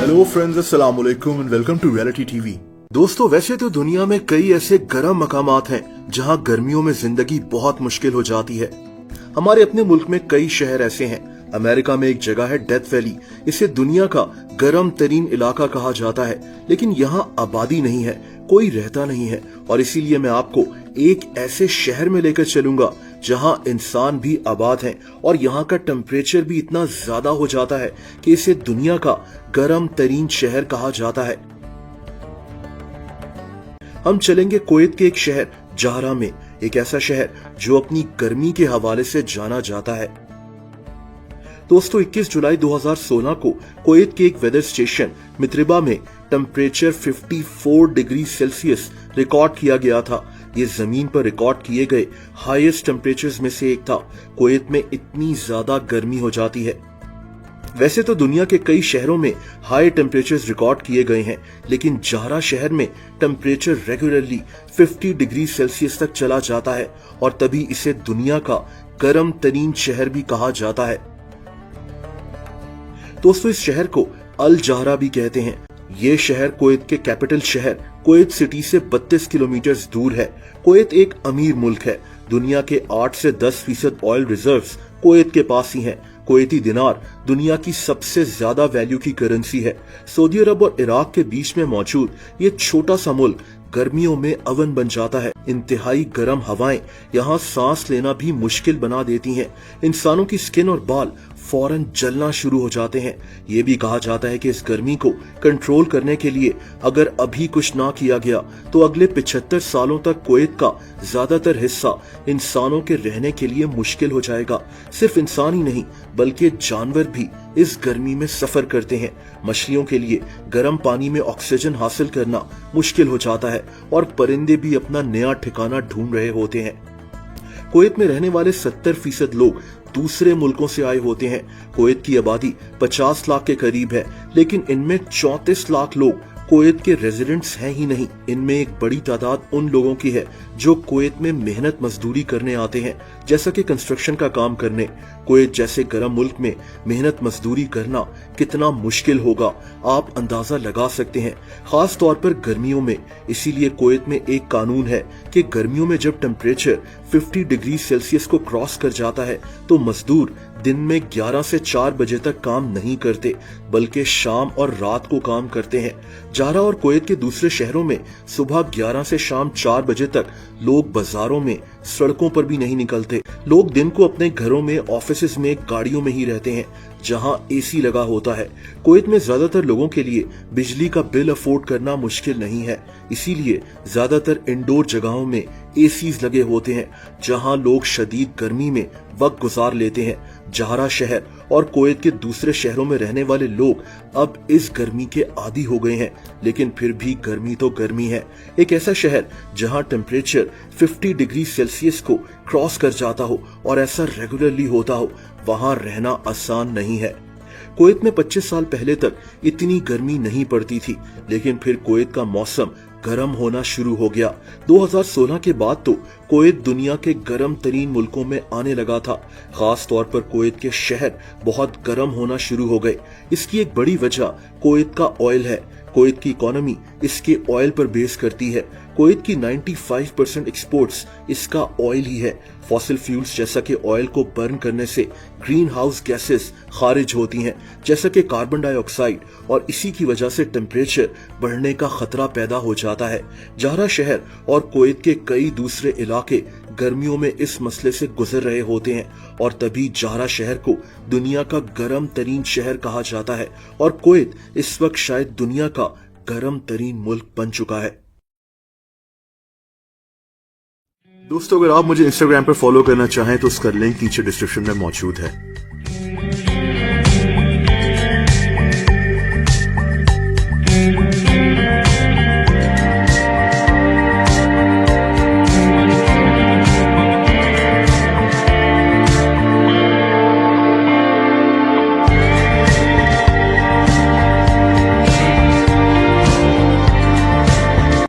Hello friends, अस्सलाम वालेकुम and welcome to reality TV. दोस्तों, वैसे तो दुनिया में कई ऐसे गर्म मकामात हैं जहां गर्मियों में जिंदगी बहुत मुश्किल हो जाती है। हमारे अपने मुल्क में कई शहर ऐसे हैं। अमेरिका में एक जगह है डेथ वैली। इसे दुनिया का गर्म तरीन इलाका कहा जाता है, लेकिन यहाँ आबादी नहीं है, कोई रहता नहीं है। और इसीलिए मैं आपको एक ऐसे शहर में लेकर चलूंगा जहां इंसान भी आबाद हैं और यहाँ का टेम्परेचर भी इतना ज्यादा हो जाता है कि इसे दुनिया का गर्म तरीन शहर कहा जाता है। हम चलेंगे कुवैत के एक शहर जहरा में, एक ऐसा शहर जो अपनी गर्मी के हवाले से जाना जाता है। दोस्तों, 21 जुलाई 2016 को कुवैत के एक वेदर स्टेशन मित्रिबा में टेम्परेचर 54 डिग्री सेल्सियस रिकॉर्ड किया गया था। ये जमीन पर रिकॉर्ड किए गए हाईएस्ट टेम्परेचर्स में से एक था। कुवैत में इतनी ज्यादा गर्मी हो जाती है। वैसे तो दुनिया के कई शहरों में हाई टेम्परेचर्स रिकॉर्ड किए गए हैं, लेकिन जहरा शहर में टेम्परेचर रेगुलरली 50 डिग्री सेल्सियस तक चला जाता है और तभी इसे दुनिया का गर्म तरीन शहर भी कहा जाता है। दोस्तों, इस शहर को अल जहरा भी कहते हैं। ये शहर कुवैत के कैपिटल शहर कुवैत सिटी से 32 किलोमीटर दूर है। कुवैत एक अमीर मुल्क है। दुनिया के 8 से 10% ऑयल रिजर्व्स कुवैत के पास ही हैं। कुवैती दिनार दुनिया की सबसे ज्यादा वैल्यू की करेंसी है। सऊदी अरब और इराक के बीच में मौजूद ये छोटा सा मुल्क गर्मियों में अवन बन जाता है। इंतहाई गर्म हवाएं यहाँ सांस लेना भी मुश्किल बना देती हैं। इंसानों की स्किन और बाल फौरन जलना शुरू हो जाते हैं। ये भी कहा जाता है कि इस गर्मी को कंट्रोल करने के लिए अगर अभी कुछ ना किया गया तो अगले 75 सालों तक कुवैत का ज्यादातर हिस्सा इंसानों के रहने के लिए मुश्किल हो जाएगा। सिर्फ इंसान ही नहीं बल्कि जानवर भी इस गर्मी में सफर करते हैं। मछलियों के लिए गर्म पानी में ऑक्सीजन हासिल करना मुश्किल हो जाता है और परिंदे भी अपना नया ठिकाना ढूंढ रहे होते हैं। कुवैत में रहने वाले 70% लोग दूसरे मुल्कों से आए होते हैं। कुवैत की आबादी 50 लाख के करीब है, लेकिन इनमें 34 लाख लोग कुवैत के रेजिडेंट्स हैं ही नहीं। इनमें एक बड़ी तादाद उन लोगों की है जो कुवैत में मेहनत मजदूरी करने आते हैं, जैसा कि कंस्ट्रक्शन का काम करने। कुवैत जैसे गर्म मुल्क में मेहनत मजदूरी करना कितना मुश्किल होगा आप अंदाजा लगा सकते हैं, खास तौर पर गर्मियों में। इसीलिए कुवैत में एक कानून है कि गर्मियों में जब टेम्परेचर 50 डिग्री सेल्सियस को क्रॉस कर जाता है तो मजदूर दिन में 11 से 4 बजे तक काम नहीं करते, बल्कि शाम और रात को काम करते हैं। जहरा और कुवैत के दूसरे शहरों में सुबह 11 से शाम 4 बजे तक लोग बाजारों में, सड़कों पर भी नहीं निकलते। लोग दिन को अपने घरों में, ऑफिसेज में, गाड़ियों में ही रहते हैं जहां एसी लगा होता है। कुवैत में ज्यादातर लोगों के लिए बिजली का बिल अफोर्ड करना मुश्किल नहीं है, इसीलिए ज्यादातर इंडोर जगहों में एसीज लगे होते हैं जहां लोग शदीद गर्मी में वक्त गुजार लेते हैं। जहरा शहर और कुवैत के दूसरे शहरों में रहने वाले लोग अब इस गर्मी के आदी हो गए हैं, लेकिन फिर भी गर्मी तो गर्मी है। एक ऐसा शहर जहां टेम्परेचर 50 डिग्री सेल्सियस को क्रॉस कर जाता हो और ऐसा रेगुलरली होता हो, वहां रहना आसान नहीं है। कुवैत में 25 साल पहले तक इतनी गर्मी नहीं पड़ती थी, लेकिन फिर कुवैत का मौसम गर्म होना शुरू हो गया। 2016 के बाद तो कुवैत दुनिया के गर्म तरीन मुल्कों में आने लगा था। खास तौर पर कुवैत के शहर बहुत गर्म होना शुरू हो गए। इसकी एक बड़ी वजह कुवैत का ऑयल है। कुवैत की इकोनॉमी इसके ऑयल पर बेस करती है। कुवैत की 95% एक्सपोर्ट्स इसका ऑयल ही है। फॉसिल फ्यूल्स जैसा कि ऑयल को बर्न करने से ग्रीन हाउस गैसेस खारिज होती हैं, जैसा कि कार्बन डाइऑक्साइड, और इसी की वजह से टेम्परेचर बढ़ने का खतरा पैदा हो जाता है। जहरा शहर और कुवैत के कई दूसरे इलाके गर्मियों में इस मसले से गुजर रहे होते हैं और तभी जहरा शहर को दुनिया का गर्म तरीन शहर कहा जाता है और कुवैत इस वक्त शायद दुनिया का गर्म तरीन मुल्क बन चुका है। दोस्तों, अगर आप मुझे इंस्टाग्राम पर फॉलो करना चाहें तो उसका लिंक नीचे डिस्क्रिप्शन में मौजूद है।